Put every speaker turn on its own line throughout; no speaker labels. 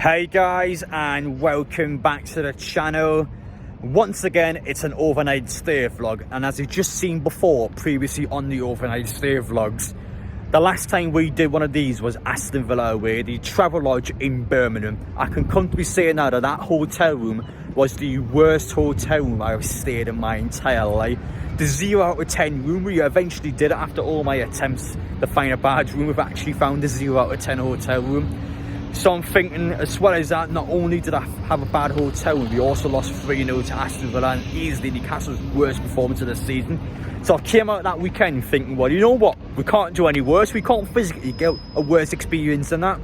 Hey guys, and welcome back to the channel. Once again, it's an overnight stay vlog, and as you've just seen before previously on the overnight stay vlogs, the last time we did one of these was Aston Villa away, the Travel Lodge in Birmingham. I can comfortably say now that that hotel room was the worst hotel room I've stayed in my entire life. The 0 out of 10 room. We eventually did it after all my attempts to find a bad room. We've actually found a 0 out of 10 hotel room. So I'm thinking, as well as that, not only did I have a bad hotel room, we also lost 3-0 to Aston Villa and easily Newcastle's worst performance of the season. So I came out that weekend thinking, well, you know what, we can't do any worse. We can't physically get a worse experience than that.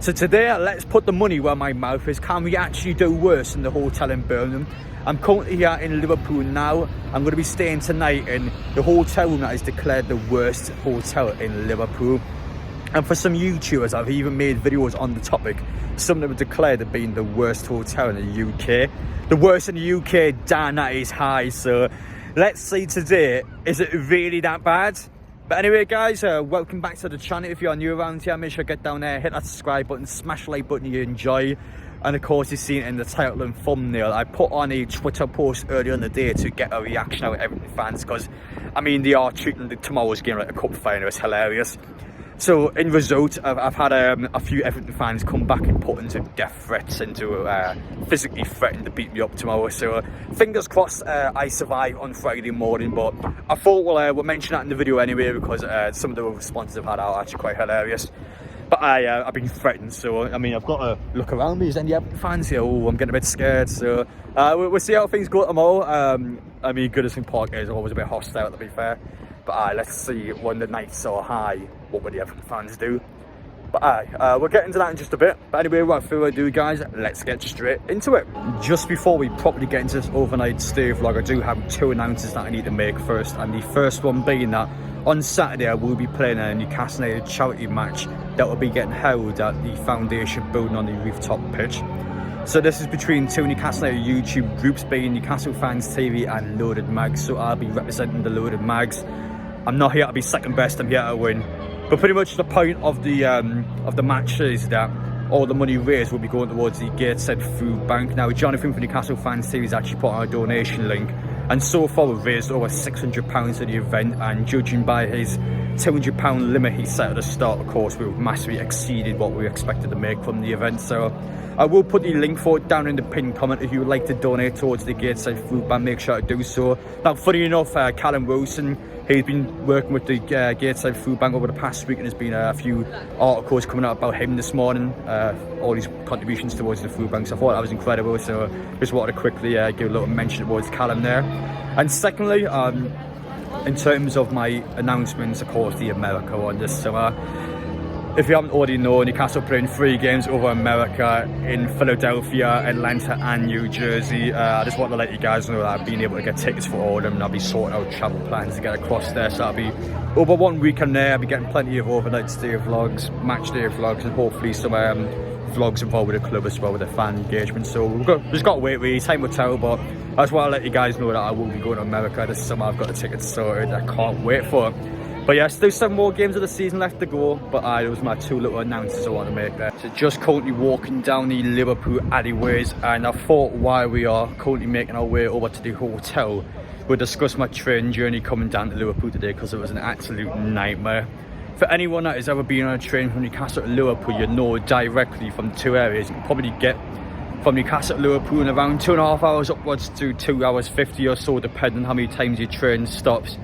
So today, let's put the money where my mouth is. Can we actually do worse than the hotel in Birmingham? I'm currently here in Liverpool now. I'm going to be staying tonight in the hotel room that is declared the worst hotel in Liverpool. And for some YouTubers, I've even made videos on the topic. Some of them have declared it being the worst hotel in the UK. The worst in the UK, damn, that is high. So let's see today, is it really that bad? But anyway guys, welcome back to the channel. If you're new around here, make sure to get down there, hit that subscribe button, smash the like button you enjoy. And of course, you've seen it in the title and thumbnail. I put on a Twitter post earlier in the day to get a reaction out of Everton fans, because I mean, they are treating tomorrow's game like a cup final. It's hilarious. So in result, I've had a few Everton fans come back and put into death threats, into physically threatening to beat me up tomorrow. So fingers crossed I survive on Friday morning. But I thought we'll mention that in the video anyway, because some of the responses I've had are actually quite hilarious. But I've been threatened, so I mean, I've got to look around me. Is any Everton fans here? Oh, I'm getting a bit scared. So we'll see how things go tomorrow. I mean, Goodison Park is always a bit hostile, to be fair. But let's see, when the nights are high, what would the Everton fans do? But we'll get into that in just a bit. But anyway, without further ado guys, let's get straight into it. Just before we properly get into this overnight stay vlog, I do have two announcements that I need to make first. And the first one being that on Saturday I will be playing a Newcastle United charity match that will be getting held at the Foundation building on the rooftop pitch. So this is between two Newcastle United YouTube groups, being Newcastle Fans TV and Loaded Mags. So I'll be representing the Loaded Mags. I'm not here to be second best, I'm here to win. But pretty much the point of the match is that all the money raised will be going towards the Gateshead Food Bank. Now, Jonathan from Newcastle Fans TV has actually put on a donation link, and so far we've raised over £600 for the event, and judging by his £200 limit he set at the start, of course, we've massively exceeded what we expected to make from the event. So I will put the link for it down in the pinned comment. If you would like to donate towards the Gateshead Food Bank, make sure to do so. Now, funny enough, Callum Wilson, he's been working with the Gateshead Food Bank over the past week, and there's been a few articles coming out about him this morning, all his contributions towards the food bank. So I thought that was incredible, so just wanted to quickly give a little mention towards Callum there. And secondly, in terms of my announcements, of course, the America one this summer. If you haven't already known, Newcastle playing 3 games over America in Philadelphia, Atlanta and New Jersey. I just want to let you guys know that I've been able to get tickets for all of them, and I'll be sorting out travel plans to get across there. So I'll be over 1 weekend there. I'll be getting plenty of overnight stay vlogs, match day vlogs, and hopefully some vlogs involved with the club as well, with the fan engagement. So we've just got to wait really, time will tell. But I just want to let you guys know that I will be going to America this summer. I've got the tickets sorted, I can't wait for it. But yes, there's some more games of the season left to go, but those are my two little announcements I want to make there. So just currently walking down the Liverpool alleyways, and I thought while we are currently making our way over to the hotel, we'll discuss my train journey coming down to Liverpool today, because it was an absolute nightmare. For anyone that has ever been on a train from Newcastle to Liverpool, you know directly from two areas. You can probably get from Newcastle to Liverpool in around 2.5 hours upwards to 2 hours 50 or so, depending on how many times your train stops.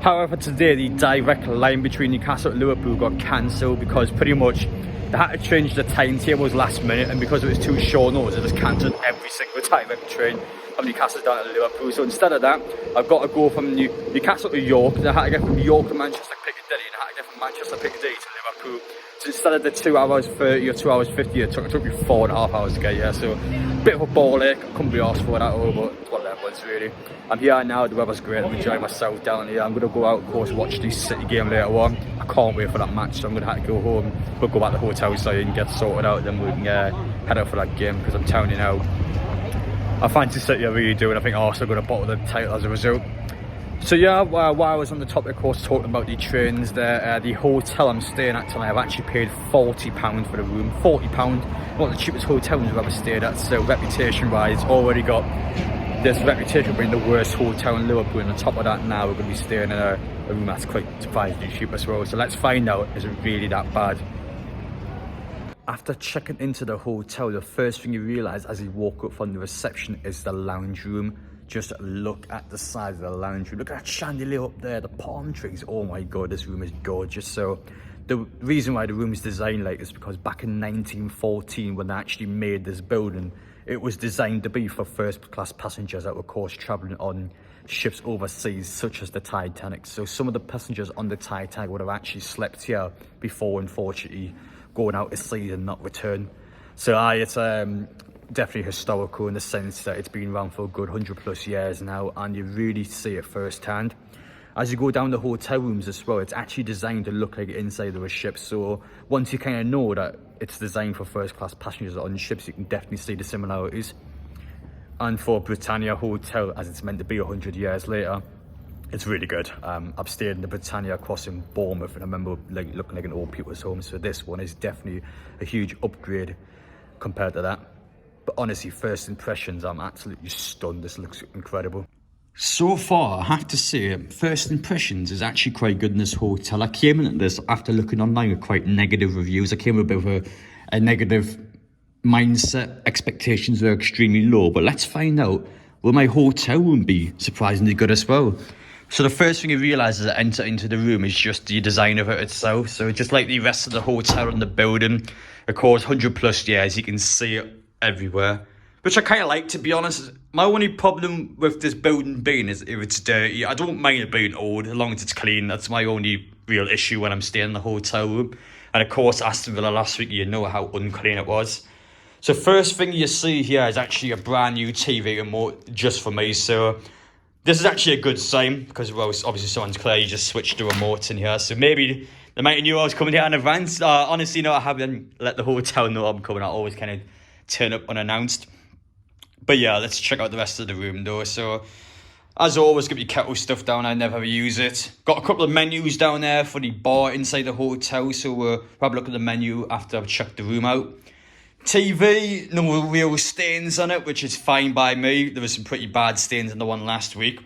However, today the direct line between Newcastle and Liverpool got cancelled, because pretty much they had to change the timetables last minute, and because it was too short notice, they just cancelled every single direct train from Newcastle down to Liverpool. So instead of that, I've got to go from Newcastle to York. I had to get from York to Manchester Piccadilly, and I had to get from Manchester Piccadilly to Liverpool. So instead of the 2 hours 30 or 2 hours 50 it took me 4.5 hours to get here. So a bit of a ball ache, I couldn't be asked for that at all, but it's what that was really. I'm here now, the weather's great, I'm enjoying myself down here. I'm going to go out, of course, watch the City game later on. I can't wait for that match, so I'm going to have to go home. We'll go back to the hotel so you can get sorted out, then we can head out for that game, because I'm telling you now, I fancy City are really doing. I think Arsenal are going to bottle the title as a result. So yeah, while I was on the topic, of course, talking about the trains there, the hotel I'm staying at tonight, I've actually paid £40 for the room. £40, one of the cheapest hotels I've ever stayed at. So reputation-wise, already got this reputation for being the worst hotel in Liverpool. And on top of that, now we're going to be staying in a room that's quite surprisingly cheap as well. So let's find out, is it really that bad? After checking into the hotel, the first thing you realise as you walk up from the reception is the lounge room. Just look at the size of the lounge room. Look at that chandelier up there, the palm trees. Oh my god, this room is gorgeous. So the reason why the room is designed like this is because back in 1914, when they actually made this building, it was designed to be for first class passengers that were, of course, travelling on ships overseas, such as the Titanic. So some of the passengers on the Titanic would have actually slept here before, unfortunately, going out to sea and not return. So it's definitely historical in the sense that it's been around for a good 100+ years now, and you really see it firsthand. As you go down the hotel rooms as well, it's actually designed to look like inside of a ship. So once you kind of know that it's designed for first class passengers on ships, you can definitely see the similarities. And for Britannia Hotel, as it's meant to be 100 years later, it's really good. I've stayed in the Britannia across in Bournemouth, and I remember looking like an old people's home. So this one is definitely a huge upgrade compared to that. But honestly, first impressions, I'm absolutely stunned. This looks incredible. So far, I have to say, first impressions is actually quite good in this hotel. I came into this after looking online with quite negative reviews. I came with a bit of a negative mindset. Expectations were extremely low. But let's find out, will my hotel room be surprisingly good as well? So the first thing you realise as I enter into the room is just the design of it itself. So just like the rest of the hotel and the building, of course, 100+ years, you can see it everywhere, which I kind of like, to be honest. My only problem with this building being is if it's dirty. I don't mind it being old as long as it's clean. That's my only real issue when I'm staying in the hotel room. And of course, Aston Villa last week, you know how unclean it was. So first thing you see here is actually a brand new TV remote just for me. So this is actually a good sign because, well, obviously someone's clearly just switched the remote in here. So maybe they might have knew I was coming here in advance. Honestly, no, I haven't let the hotel know I'm coming. I always kind of turn up unannounced. But yeah, let's check out the rest of the room though. So as always, got your kettle stuff down. I never use it. Got a couple of menus down there for the bar inside the hotel, so we'll have a look at the menu after I've checked the room out. TV, no real stains on it, which is fine by me. There was some pretty bad stains on the one last week.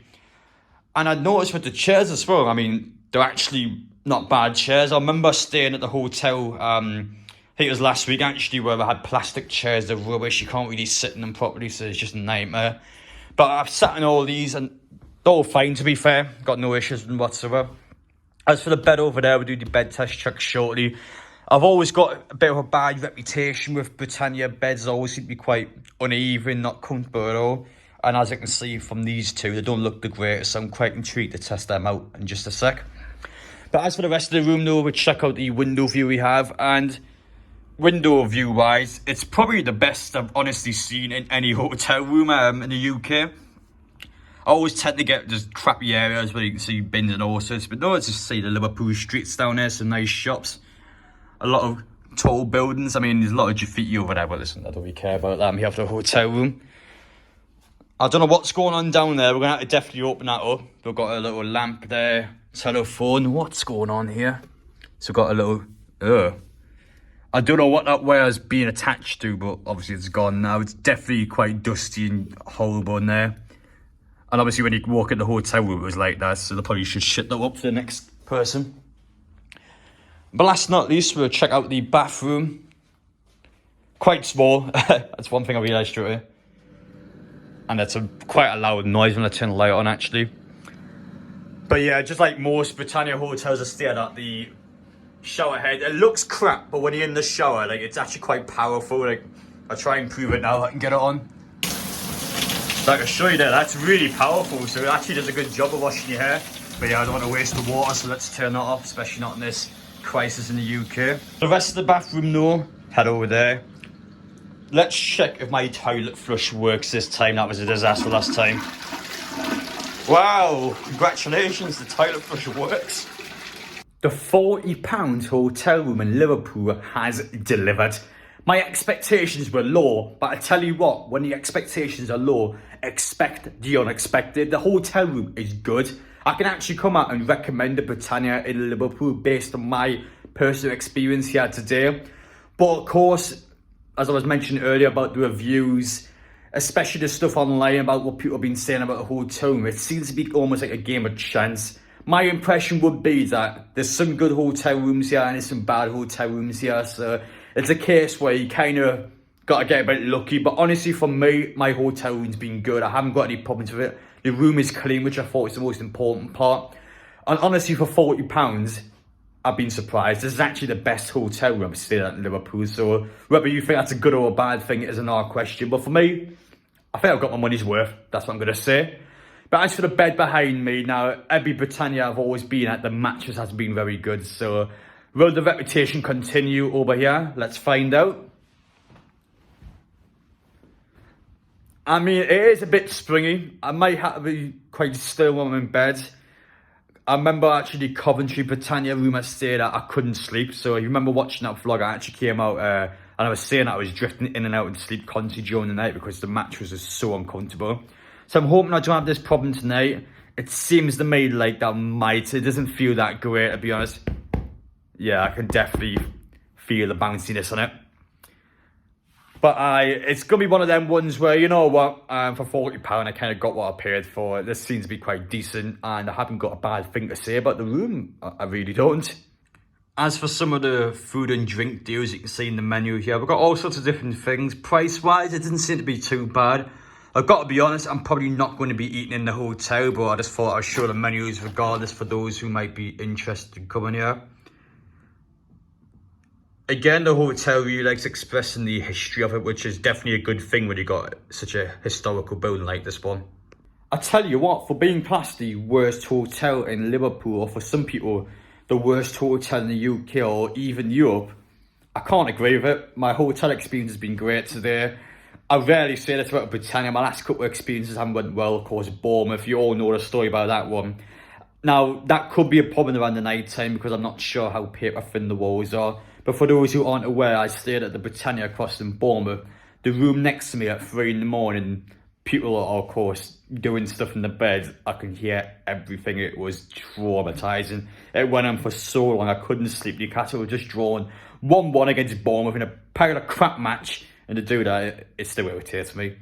And I noticed with the chairs as well, I mean, they're actually not bad chairs. I remember staying at the hotel, I think it was last week actually, where I had plastic chairs, they're rubbish, you can't really sit in them properly, so it's just a nightmare. But I've sat in all these and they're all fine, to be fair, got no issues whatsoever. As for the bed over there, we'll do the bed test check shortly. I've always got a bit of a bad reputation with Britannia beds. They always seem to be quite uneven, not comfortable at all. And as you can see from these two, they don't look the greatest, so I'm quite intrigued to test them out in just a sec. But as for the rest of the room though, we'll check out the window view we have. And window view wise, it's probably the best I've honestly seen in any hotel room in the UK. I always tend to get just crappy areas where you can see bins and horses, but no, let's just see the Liverpool streets down there, some nice shops, a lot of tall buildings. I mean, there's a lot of graffiti over there, but listen, I don't really care about that. I'm here for the hotel room. I don't know what's going on down there. We're going to have to definitely open that up. We've got a little lamp there, telephone. What's going on here? So we've got a little... I don't know what that wire's being attached to, but obviously it's gone now. It's definitely quite dusty and horrible in there. And obviously when you walk in the hotel room, it was like that, so they probably should shut that up for the next person. But last but not least, we'll check out the bathroom. Quite small. That's one thing I realised straight away. And it's quite a loud noise when I turn the light on, actually. But yeah, just like most Britannia hotels, I stayed at the shower head. It looks crap, but when you're in the shower, like, it's actually quite powerful. Like, I'll try and prove it now. I can get it on. So I can show you there. That's really powerful. So it actually does a good job of washing your hair. But yeah, I don't want to waste the water, so let's turn that off, especially not in this crisis in the UK. The rest of the bathroom, though, head over there. Let's check if my toilet flush works this time. That was a disaster last time. Wow, congratulations, the toilet flush works. The £40 hotel room in Liverpool has delivered. My expectations were low, but I tell you what, when the expectations are low, expect the unexpected. The hotel room is good. I can actually come out and recommend the Britannia in Liverpool based on my personal experience here today. But of course, as I was mentioning earlier about the reviews, especially the stuff online about what people have been saying about the hotel room, it seems to be almost like a game of chance. My impression would be that there's some good hotel rooms here and there's some bad hotel rooms here, so it's a case where you kind of got to get a bit lucky. But honestly, for me, my hotel room's been good. I haven't got any problems with it. The room is clean, which I thought was the most important part. And honestly, for £40, I've been surprised. This is actually the best hotel room I've stayed at in Liverpool. So whether you think that's a good or a bad thing is another question. But for me, I think I've got my money's worth. That's what I'm going to say. But as for the bed behind me, now, every Britannia I've always been at, the mattress has been very good. So will the reputation continue over here? Let's find out. I mean, it is a bit springy. I might have to be quite still when I'm in bed. I remember actually Coventry Britannia room I stayed at, I couldn't sleep. So if you remember watching that vlog, I actually came out and I was saying that I was drifting in and out and sleep constantly during the night because the mattress was so uncomfortable. So I'm hoping I don't have this problem tonight. It seems to me like that might. It doesn't feel that great, to be honest. Yeah, I can definitely feel the bounciness on it. But it's going to be one of them ones where, you know what, for £40, I kind of got what I paid for. This seems to be quite decent, and I haven't got a bad thing to say about the room. I really don't. As for some of the food and drink deals you can see in the menu here, we've got all sorts of different things. Price-wise, it doesn't seem to be too bad. I've got to be honest, I'm probably not going to be eating in the hotel, but I just thought I'd show the menus regardless for those who might be interested in coming here. Again, the hotel really likes expressing the history of it, which is definitely a good thing when you got such a historical building like this one. I tell you what, for being classed the worst hotel in Liverpool, or for some people, the worst hotel in the UK or even Europe, I can't agree with it. My hotel experience has been great today. I rarely say this about Britannia. My last couple of experiences haven't went well. Of course, Bournemouth, you all know the story about that one. Now, that could be a problem around the night time because I'm not sure how paper thin the walls are. But for those who aren't aware, I stayed at the Britannia across in Bournemouth. The room next to me at 3 in the morning, people are, of course, doing stuff in the bed. I can hear everything. It was traumatising. It went on for so long, I couldn't sleep. Newcastle were just drawn 1-1 against Bournemouth in a pile of crap match. And to do that, it still irritates me.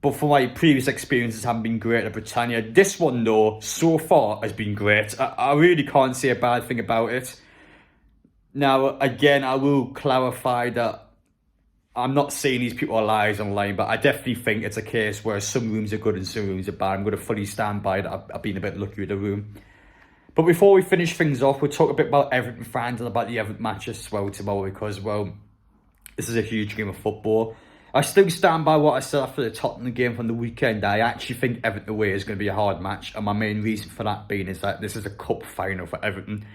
But for my previous experiences haven't been great at Britannia. This one, though, so far has been great. I really can't say a bad thing about it. Now, again, I will clarify that I'm not saying these people are liars online, but I definitely think it's a case where some rooms are good and some rooms are bad. I'm going to fully stand by that. I've been a bit lucky with the room. But before we finish things off, we'll talk a bit about Everton fans and about the Everton match as well tomorrow because, well, this is a huge game of football. I still stand by what I said after the Tottenham game from the weekend. I actually think Everton away is going to be a hard match. And my main reason for that being is that this is a cup final for Everton.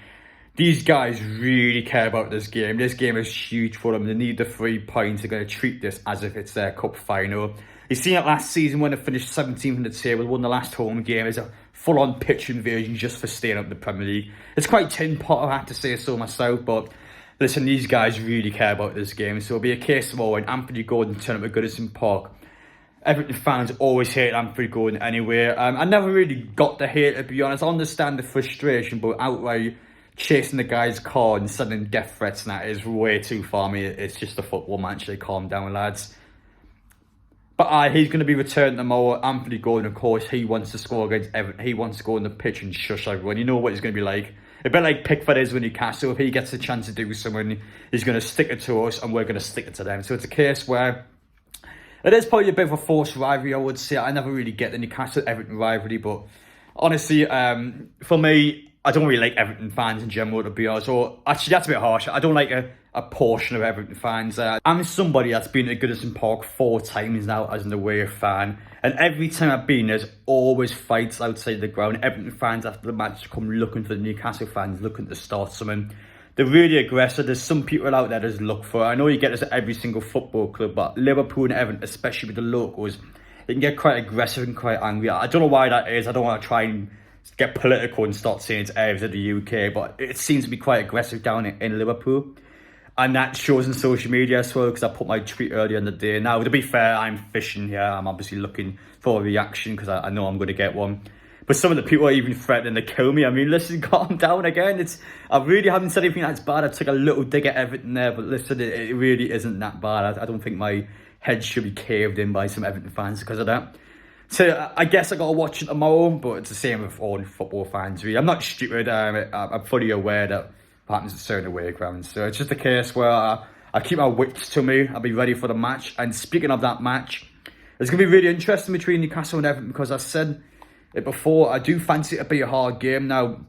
These guys really care about this game. This game is huge for them. They need the 3 points. They're going to treat this as if it's their cup final. You seen it last season when they finished 17th in the table, won the last home game. It's a full-on pitch invasion just for staying up in the Premier League. It's quite tin pot, I have to say so myself, but listen, these guys really care about this game. So it'll be a case of when Anthony Gordon turned up at Goodison Park. Everton fans always hate Anthony Gordon anyway. I never really got the hate, to be honest. I understand the frustration, but outright chasing the guy's car and sending death threats and that is way too far. I mean, it's just a football match. They calm down, lads. But he's going to be returning tomorrow. Anthony Gordon, of course, he wants to score against Everton. He wants to go on the pitch and shush everyone. You know what he's going to be like. A bit like Pickford is when Newcastle. If he gets a chance to do something, he's going to stick it to us and we're going to stick it to them. So it's a case where it is probably a bit of a forced rivalry, I would say. I never really get the Newcastle-Everton rivalry, but honestly, for me, I don't really like Everton fans in general, to be honest. Or actually, that's a bit harsh. I don't like a portion of Everton fans. I'm somebody that's been to Goodison Park 4 times now as an away fan. And every time I've been, there's always fights outside the ground. Everton fans after the match come looking for the Newcastle fans, looking to start something. They're really aggressive. There's some people out there that just look for it. I know you get this at every single football club, but Liverpool and Everton, especially with the locals, they can get quite aggressive and quite angry. I don't know why that is. I don't want to try and get political and start saying it's areas of the UK, but it seems to be quite aggressive down in Liverpool. And that shows on social media as well, because I put my tweet earlier in the day. Now, to be fair, I'm fishing here. I'm obviously looking for a reaction because I know I'm going to get one. But some of the people are even threatening to kill me. I mean, listen, calm down again. I really haven't said anything that's bad. I took a little dig at Everton there, but listen, it really isn't that bad. I don't think my head should be caved in by some Everton fans because of that. So I guess I got to watch it tomorrow, but it's the same with all football fans, really. I'm not stupid. I'm fully aware that what happens at certain away grounds. So it's just a case where I keep my wits to me. I'll be ready for the match. And speaking of that match, it's going to be really interesting between Newcastle and Everton because I said it before, I do fancy it to be a hard game. Now,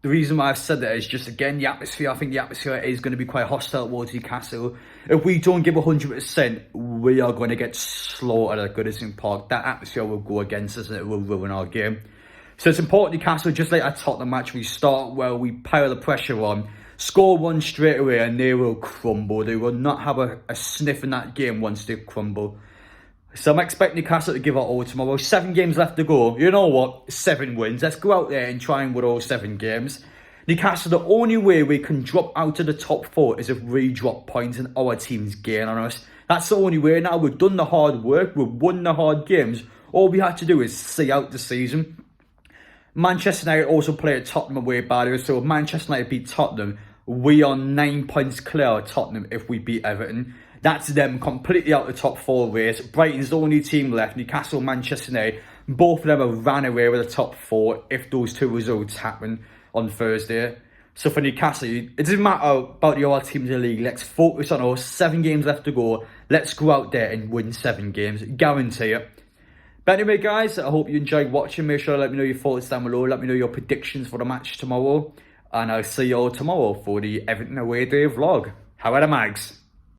the reason why I've said that is just, again, the atmosphere. I think the atmosphere is going to be quite hostile towards Newcastle. If we don't give 100%, we are going to get slaughtered at Goodison Park. That atmosphere will go against us and it will ruin our game. So it's important Newcastle, just like our Tottenham match, we start well, we pile the pressure on, score one straight away and they will crumble. They will not have a sniff in that game once they crumble. So I'm expecting Newcastle to give it all tomorrow. 7 games left to go. You know what? 7 wins. Let's go out there and try and win all 7 games. Newcastle, the only way we can drop out of the top 4 is if we drop points and our teams gain on us. That's the only way now. We've done the hard work. We've won the hard games. All we had to do is see out the season. Manchester United also play at Tottenham away, by the way. So if Manchester United beat Tottenham, we are 9 points clear of Tottenham if we beat Everton. That's them completely out the top 4 race. Brighton's the only team left. Newcastle, Manchester United, both of them have ran away with the top 4 if those 2 results happen on Thursday. So for Newcastle, it doesn't matter about the other teams in the league. Let's focus on us. 7 games left to go. Let's go out there and win 7 games. Guarantee it. But anyway, guys, I hope you enjoyed watching. Make sure to let me know your thoughts down below. Let me know your predictions for the match tomorrow. And I'll see you all tomorrow for the Everton away day vlog. How are the mags?